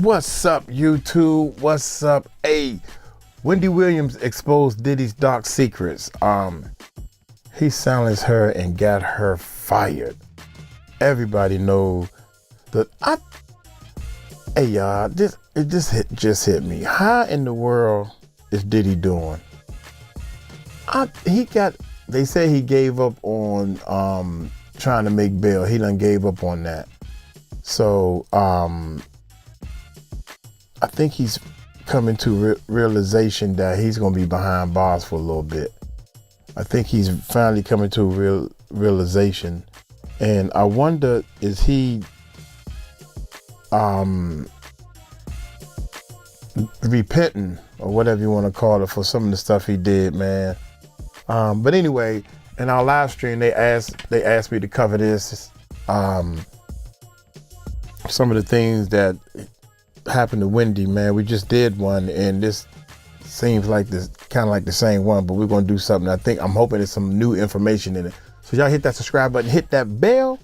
What's up, YouTube? What's up? Hey, Wendy Williams exposed Diddy's dark secrets. He silenced her and got her fired. Everybody knows that. Hey y'all, just hit me. How in the world is Diddy doing? They say he gave up on trying to make bail. He done gave up on that. So I think he's coming to realization that he's gonna be behind bars for a little bit. I think he's finally coming to realization, and I wonder, is he repenting or whatever you want to call it for some of the stuff he did, man. But anyway, in our live stream, they asked me to cover this. Some of the things that happened to Wendy, man. We just did one, and this seems like this kind of like the same one, but we're gonna do something. I'm hoping there's some new information in it. So y'all hit that subscribe button, hit that bell.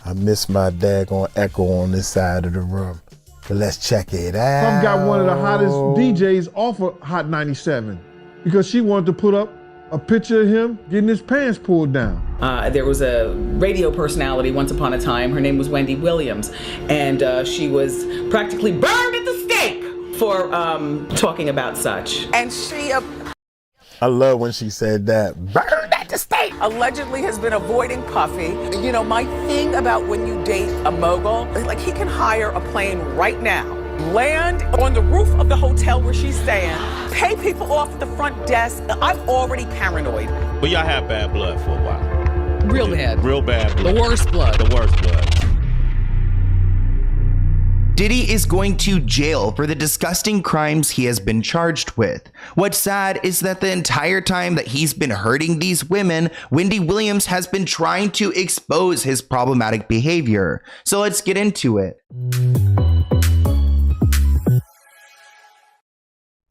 I miss my daggone echo on this side of the room. But let's check it out. Puff got one of the hottest DJs off of Hot 97 because she wanted to put up a picture of him getting his pants pulled down. There was a radio personality once upon a time. Her name was Wendy Williams, and she was practically burned at the stake for talking about such. And she I love when she said that. Burned at the stake. allegedly has been avoiding Puffy. You know, my thing about when you date a mogul, like he can hire a plane right now, land on the roof of the hotel where she's staying, pay people off at the front desk. I'm already paranoid. But y'all have bad blood for a while. Real bad. Real bad blood. The worst blood. The worst blood. Diddy is going to jail for the disgusting crimes he has been charged with. What's sad is that the entire time that he's been hurting these women, Wendy Williams has been trying to expose his problematic behavior. So let's get into it.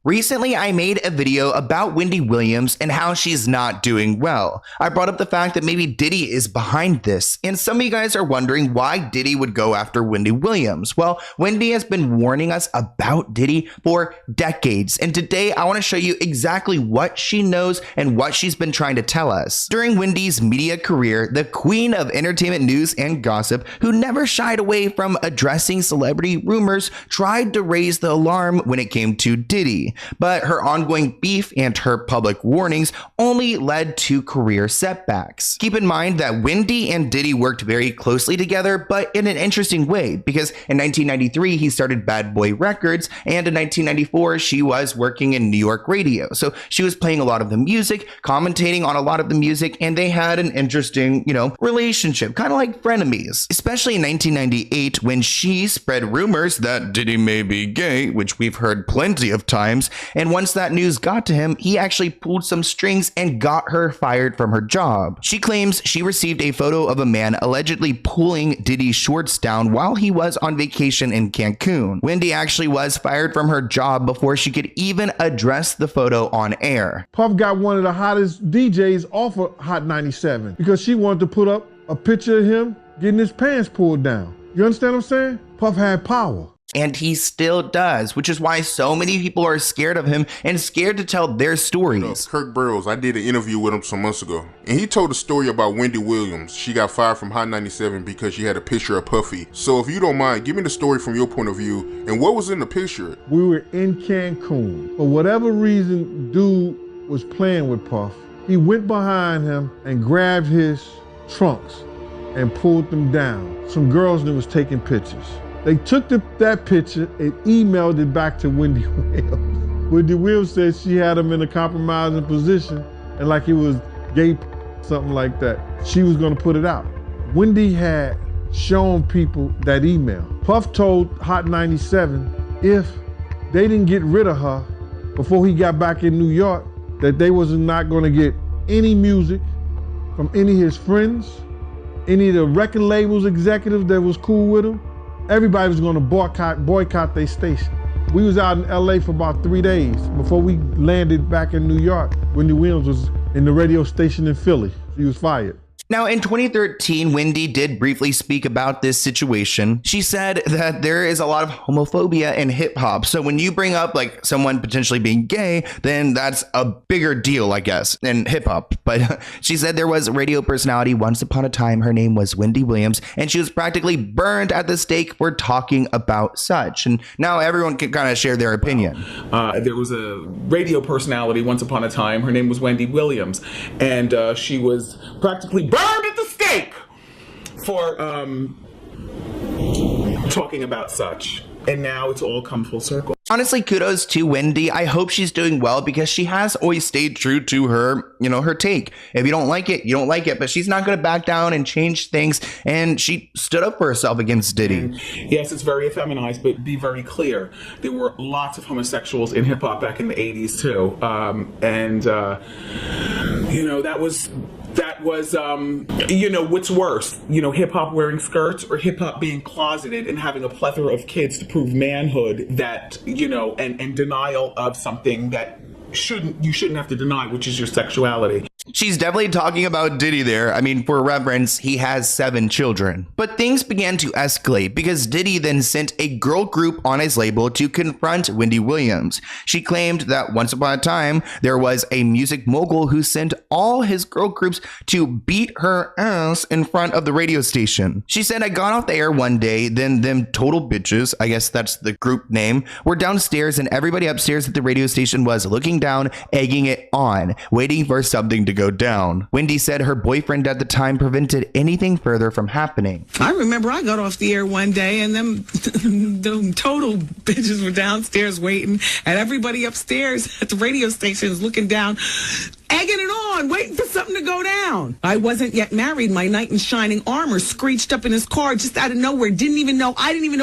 Recently, I made a video about Wendy Williams and how she's not doing well. I brought up the fact that maybe Diddy is behind this, and some of you guys are wondering why Diddy would go after Wendy Williams. Well, Wendy has been warning us about Diddy for decades, and today I want to show you exactly what she knows and what she's been trying to tell us. During Wendy's media career, the queen of entertainment news and gossip, who never shied away from addressing celebrity rumors, tried to raise the alarm when it came to Diddy. But her ongoing beef and her public warnings only led to career setbacks. Keep in mind that Wendy and Diddy worked very closely together, but in an interesting way, because in 1993 he started Bad Boy Records, and in 1994 she was working in New York radio. So she was playing a lot of the music, commentating on a lot of the music, and they had an interesting, relationship, kind of like frenemies. Especially in 1998 when she spread rumors that Diddy may be gay, which we've heard plenty of times. And once that news got to him, he actually pulled some strings and got her fired from her job. She claims she received a photo of a man allegedly pulling Diddy's shorts down while he was on vacation in Cancun. Wendy actually was fired from her job before she could even address the photo on air. Puff got one of the hottest DJs off of Hot 97 because she wanted to put up a picture of him getting his pants pulled down. You understand what I'm saying? Puff had power. And he still does, which is why so many people are scared of him and scared to tell their stories. Kirk Burrows, I did an interview with him some months ago, and he told a story about Wendy Williams. She got fired from Hot 97 because she had a picture of Puffy. So if you don't mind, give me the story from your point of view, and what was in the picture? We were in Cancun. For whatever reason, dude was playing with Puff. He went behind him and grabbed his trunks and pulled them down. Some girls that was taking pictures. They took that picture and emailed it back to Wendy Williams. Wendy Williams said she had him in a compromising position and like he was gay, something like that. She was gonna put it out. Wendy had shown people that email. Puff told Hot 97 if they didn't get rid of her before he got back in New York, that they was not gonna get any music from any of his friends, any of the record labels executives that was cool with him. Everybody was gonna boycott their station. We was out in LA for about 3 days before we landed back in New York. Wendy Williams was in the radio station in Philly. She was fired. Now, in 2013, Wendy did briefly speak about this situation. She said that there is a lot of homophobia in hip hop. So when you bring up like someone potentially being gay, then that's a bigger deal, I guess, in hip hop. But she said there was a radio personality once upon a time. Her name was Wendy Williams, and she was practically burned at the stake for talking about such. And now everyone can kind of share their opinion. There was a radio personality once upon a time. Her name was Wendy Williams, and she was practically burned at the stake for talking about such. And now it's all come full circle. Honestly, kudos to Wendy. I hope she's doing well because she has always stayed true to her, her take. If you don't like it, you don't like it. But she's not going to back down and change things. And she stood up for herself against Diddy. And yes, it's very effeminized, but be very clear. There were lots of homosexuals in hip hop back in the 80s too. That was what's worse, hip hop wearing skirts or hip hop being closeted and having a plethora of kids to prove manhood that, and denial of something that you shouldn't have to deny, which is your sexuality. She's definitely talking about Diddy there. I mean, for reference, he has 7 children. But things began to escalate because Diddy then sent a girl group on his label to confront Wendy Williams. She claimed that once upon a time, there was a music mogul who sent all his girl groups to beat her ass in front of the radio station. She said, I got off the air one day, then them total bitches, I guess that's the group name, were downstairs and everybody upstairs at the radio station was looking down, egging it on, waiting for something to go down. Wendy said her boyfriend at the time prevented anything further from happening. I remember I got off the air one day and them total bitches were downstairs waiting, and everybody upstairs at the radio station is looking down, egging it on, waiting for something to go down. I wasn't yet married. My knight in shining armor screeched up in his car just out of nowhere. I didn't even know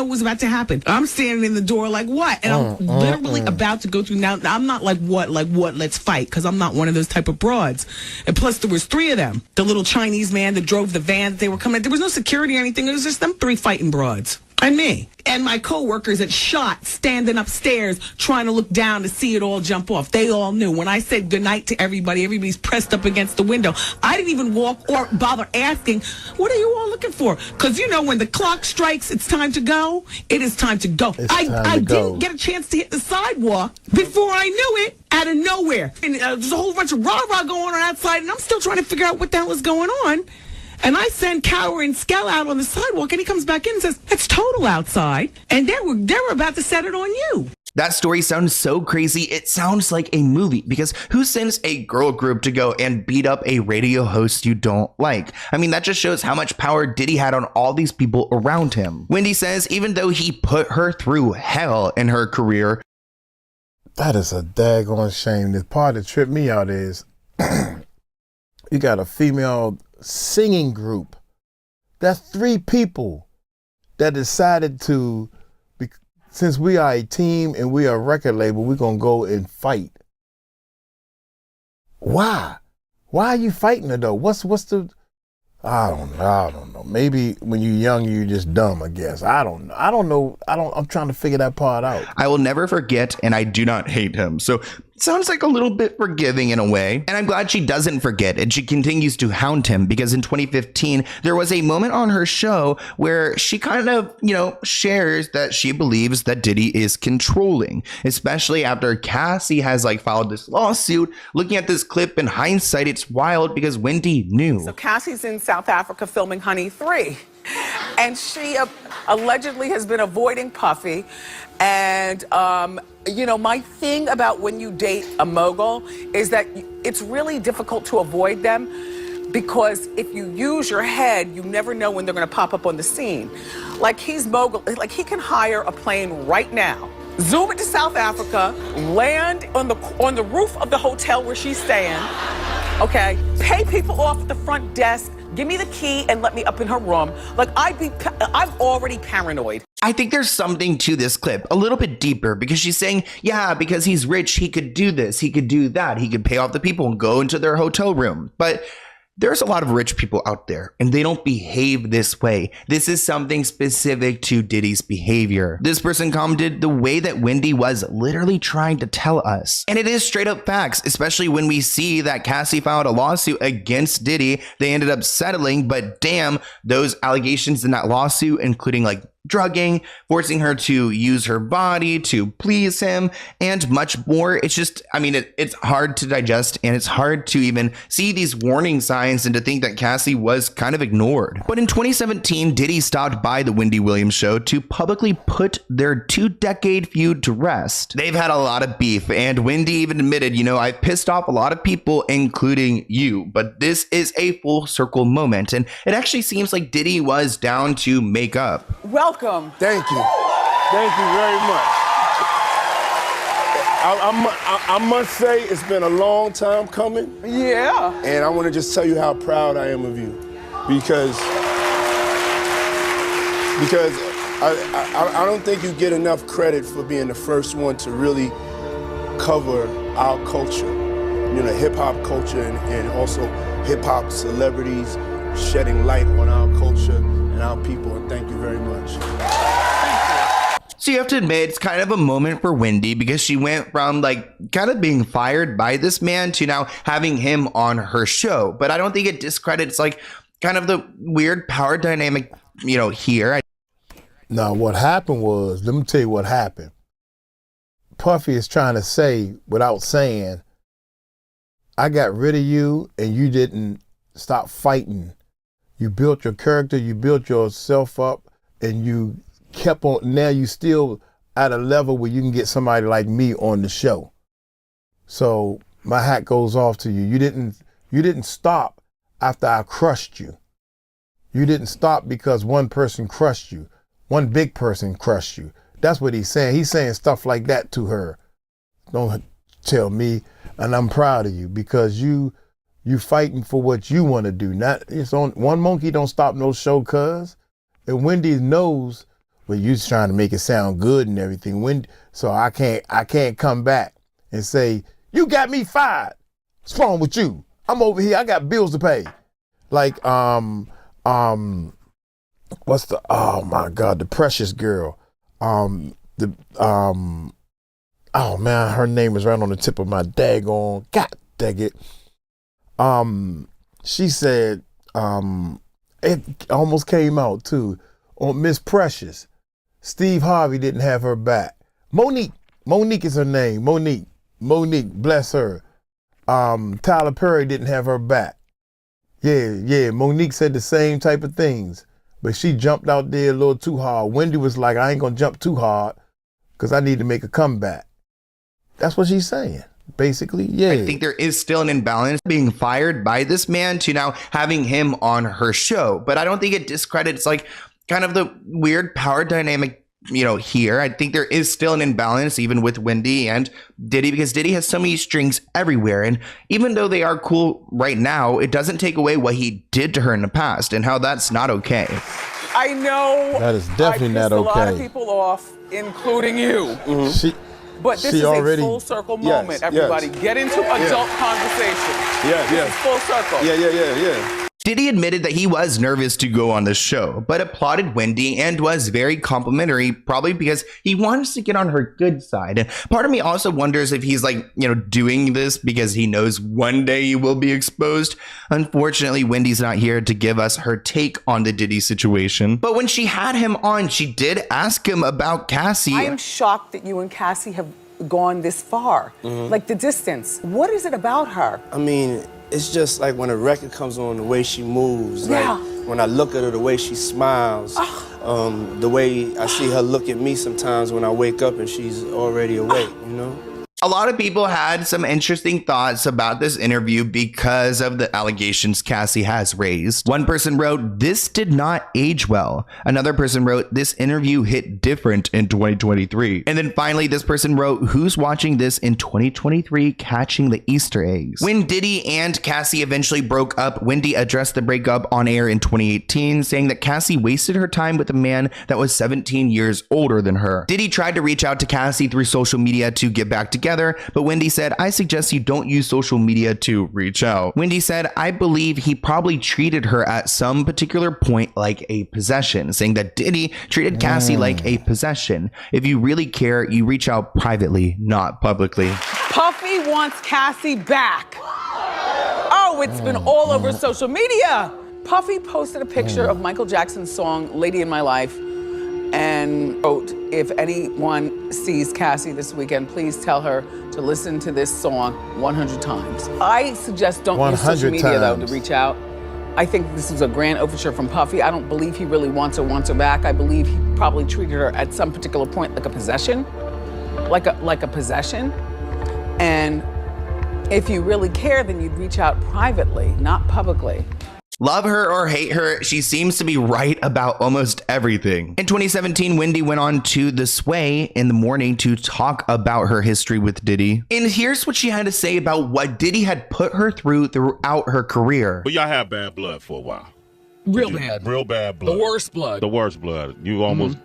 what was about to happen. I'm standing in the door like, what? And I'm literally about to go through. Now, I'm not like, what, let's fight, because I'm not one of those type of broads. And plus, there was 3 of them. The little Chinese man that drove the van that they were coming. There was no security or anything. It was just them 3 fighting broads. And me. And my coworkers that shot standing upstairs trying to look down to see it all jump off. They all knew. When I said goodnight to everybody, everybody's pressed up against the window. I didn't even walk or bother asking, what are you all looking for? Because, when the clock strikes, it's time to go. It is time to go. I didn't get a chance to hit the sidewalk before I knew it, out of nowhere. And there's a whole bunch of rah-rah going on outside, and I'm still trying to figure out what the hell is going on. And I send Cower and Skell out on the sidewalk, and he comes back in and says, it's total outside. And they were about to set it on you. That story sounds so crazy. It sounds like a movie, because who sends a girl group to go and beat up a radio host you don't like? I mean, that just shows how much power Diddy had on all these people around him. Wendy says even though he put her through hell in her career. That is a daggone shame. The part that tripped me out is you got a female singing group. That's 3 people that decided to, since we are a team and we are a record label, we're going to go and fight. Why? Why are you fighting her though? What's the, I don't know. Maybe when you're young, you're just dumb, I guess. I don't know. I'm trying to figure that part out. I will never forget, and I do not hate him. So it sounds like a little bit forgiving in a way. And I'm glad she doesn't forget and she continues to hound him, because in 2015, there was a moment on her show where she kind of, shares that she believes that Diddy is controlling, especially after Cassie has filed this lawsuit. Looking at this clip in hindsight, it's wild because Wendy knew. So Cassie's in South Africa filming Honey 3. And she allegedly has been avoiding Puffy. And, my thing about when you date a mogul is that it's really difficult to avoid them, because if you use your head, you never know when they're going to pop up on the scene. Like, he's mogul. Like, he can hire a plane right now, zoom into South Africa, land on the roof of the hotel where she's staying, okay, pay people off at the front desk, give me the key and let me up in her room. Like, I'm already paranoid. I think there's something to this clip, a little bit deeper, because she's saying, yeah, because he's rich, he could do this, he could do that, he could pay off the people and go into their hotel room. But There's a lot of rich people out there and they don't behave this way. This is something specific to Diddy's behavior. This person commented the way that Wendy was literally trying to tell us. And it is straight up facts, especially when we see that Cassie filed a lawsuit against Diddy. They ended up settling, but damn, those allegations in that lawsuit, including like drugging, forcing her to use her body to please him, and much more. It's just, I mean, it's hard to digest, and it's hard to even see these warning signs and to think that Cassie was kind of ignored. But in 2017, Diddy stopped by the Wendy Williams show to publicly put their 2-decade feud to rest. They've had a lot of beef, and Wendy even admitted, you know, I pissed off a lot of people, including you, but this is a full circle moment, and it actually seems like Diddy was down to make up. Welcome. Thank you. Thank you very much. I must say it's been a long time coming. Yeah. And I want to just tell you how proud I am of you. Because I don't think you get enough credit for being the first one to really cover our culture. You know, hip-hop culture and also hip-hop celebrities shedding light on our culture and our people, and thank you very much. So you have to admit, it's kind of a moment for Wendy because she went from like kind of being fired by this man to now having him on her show. But I don't think it discredits like kind of the weird power dynamic, you know, here. Now, what happened was, let me tell you what happened. Puffy is trying to say, without saying, I got rid of you and you didn't stop fighting. You built your character, you built yourself up, and you kept on. Now you still at a level where you can get somebody like me on the show. So my hat goes off to you. You didn't stop after I crushed you. You didn't stop because one person crushed you. One big person crushed you. That's what he's saying. He's saying stuff like that to her. Don't tell me. And I'm proud of you because you fighting for what you want to do. Not it's on one monkey don't stop no show, cuz. And Wendy knows, well, you trying to make it sound good and everything. So I can't come back and say, you got me fired. What's wrong with you? I'm over here. I got bills to pay. Like what's the, oh my God, the precious girl. Oh man, her name is right on the tip of my daggone, God dang it. She said, it almost came out too, on Miss Precious. Steve Harvey didn't have her back. Monique is her name, Monique, bless her. Tyler Perry didn't have her back. Yeah, Monique said the same type of things, but she jumped out there a little too hard. Wendy was like, I ain't gonna jump too hard because I need to make a comeback. That's what she's saying, basically. Yeah. I think there is still an imbalance being fired by this man to now having him on her show. But I don't think it discredits like kind of the weird power dynamic, you know, here. I think there is still an imbalance even with Wendy and Diddy because Diddy has so many strings everywhere. And even though they are cool right now, it doesn't take away what he did to her in the past and how that's not okay. I know that is definitely not okay. A lot of people off, including you. Mm-hmm. But this is a full circle moment, everybody. Yes. Get into adult conversation. This is full circle. Yeah. Diddy admitted that he was nervous to go on the show, but applauded Wendy and was very complimentary, probably because he wants to get on her good side. And part of me also wonders if he's like, you know, doing this because he knows one day he will be exposed. Unfortunately, Wendy's not here to give us her take on the Diddy situation. But when she had him on, she did ask him about Cassie. I am shocked that you and Cassie have gone this far. Mm-hmm. Like the distance. What is it about her? I mean, it's just like when a record comes on, the way she moves. Yeah. Like when I look at her, the way she smiles. The way I see her look at me sometimes when I wake up and she's already awake, you know? A lot of people had some interesting thoughts about this interview because of the allegations Cassie has raised. One person wrote, "This did not age well." Another person wrote, "This interview hit different in 2023." And then finally, this person wrote, "Who's watching this in 2023 catching the Easter eggs?" When Diddy and Cassie eventually broke up, Wendy addressed the breakup on air in 2018, saying that Cassie wasted her time with a man that was 17 years older than her. Diddy tried to reach out to Cassie through social media to get back together, together, but Wendy said, I suggest you don't use social media to reach out. Wendy said, I believe he probably treated her at some particular point like a possession, saying that Diddy treated Cassie like a possession. If you really care, you reach out privately, not publicly. Puffy wants Cassie back. Oh, it's been all over social media. Puffy posted a picture of Michael Jackson's song, Lady in My Life, and wrote, if anyone sees Cassie this weekend, please tell her to listen to this song 100 times. I suggest don't use social media, though, to reach out. I think this is a grand overture from Puffy. I don't believe he really wants her back. I believe he probably treated her at some particular point like a possession, like a possession. And if you really care, then you'd reach out privately, not publicly. Love her or hate her, she seems to be right about almost everything. In 2017, Wendy went on to The Sway in the Morning to talk about her history with Diddy. And here's what she had to say about what Diddy had put her throughout her career. But y'all had bad blood for a while. Real bad. Real bad blood. The worst blood. The worst blood. You almost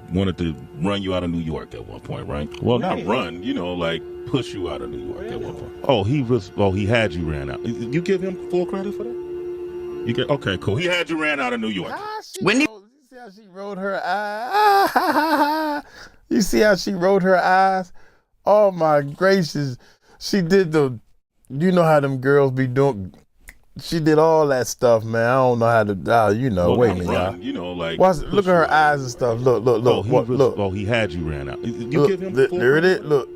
wanted to run you out of New York at one point, right? Well, not run, like push you out of New York at one point. He had you ran out. You give him full credit for that? Okay, cool. He had you ran out of New York. Wendy, you see how she rolled her eyes? You see how she rolled her eyes? Oh my gracious. She did you know how them girls be doing. She did all that stuff, man. I don't know how to, wait a minute, y'all. Look at her eyes and stuff. Look. Look. He had you ran out. You give him full there it is. Look.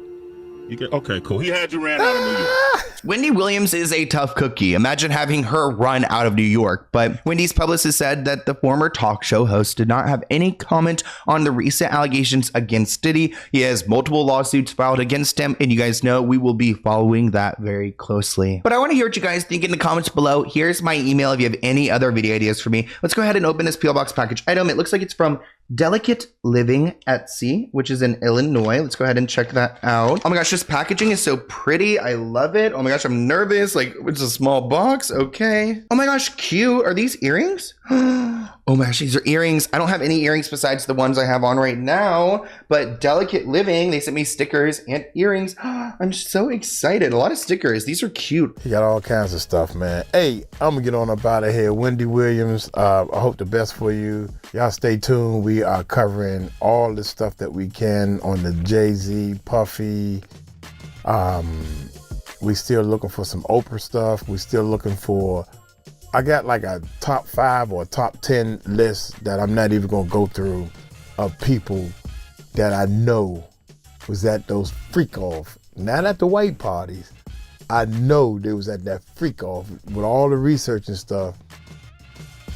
Okay, cool. He had you ran out of New York. Wendy Williams is a tough cookie. Imagine having her run out of New York. But Wendy's publicist said that the former talk show host did not have any comment on the recent allegations against Diddy. He has multiple lawsuits filed against him, and you guys know we will be following that very closely. But I want to hear what you guys think in the comments below. Here's my email if you have any other video ideas for me. Let's go ahead and open this P.O. Box package item. It looks like it's from Delicate Living at Sea, which is in Illinois. Let's go ahead and check that out. Oh my gosh, this packaging is so pretty. I love it. Oh my gosh, I'm nervous. Like, it's a small box. Okay. Oh my gosh, cute. Are these earrings? Oh my gosh, these are earrings. I don't have any earrings besides the ones I have on right now, but Delicate Living, they sent me stickers and earrings. I'm so excited. A lot of stickers. These are cute. You got all kinds of stuff, man. Hey, I'm gonna get on up out of here. Wendy Williams, I hope the best for you. Y'all stay tuned. We are covering all the stuff that we can on the Jay-Z, Puffy. We still looking for some Oprah stuff. We still looking for, I got like a top 5 or top 10 list that I'm not even gonna go through of people that I know was at those freak off, not at the white parties. I know they was at that freak off with all the research and stuff.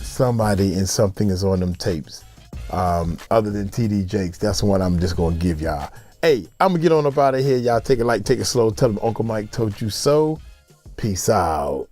Somebody and something is on them tapes. Other than TD Jakes, that's the one I'm just gonna give y'all. Hey, I'm gonna get on up out of here. Y'all take it light, take it slow. Tell them Uncle Mike told you so. Peace out.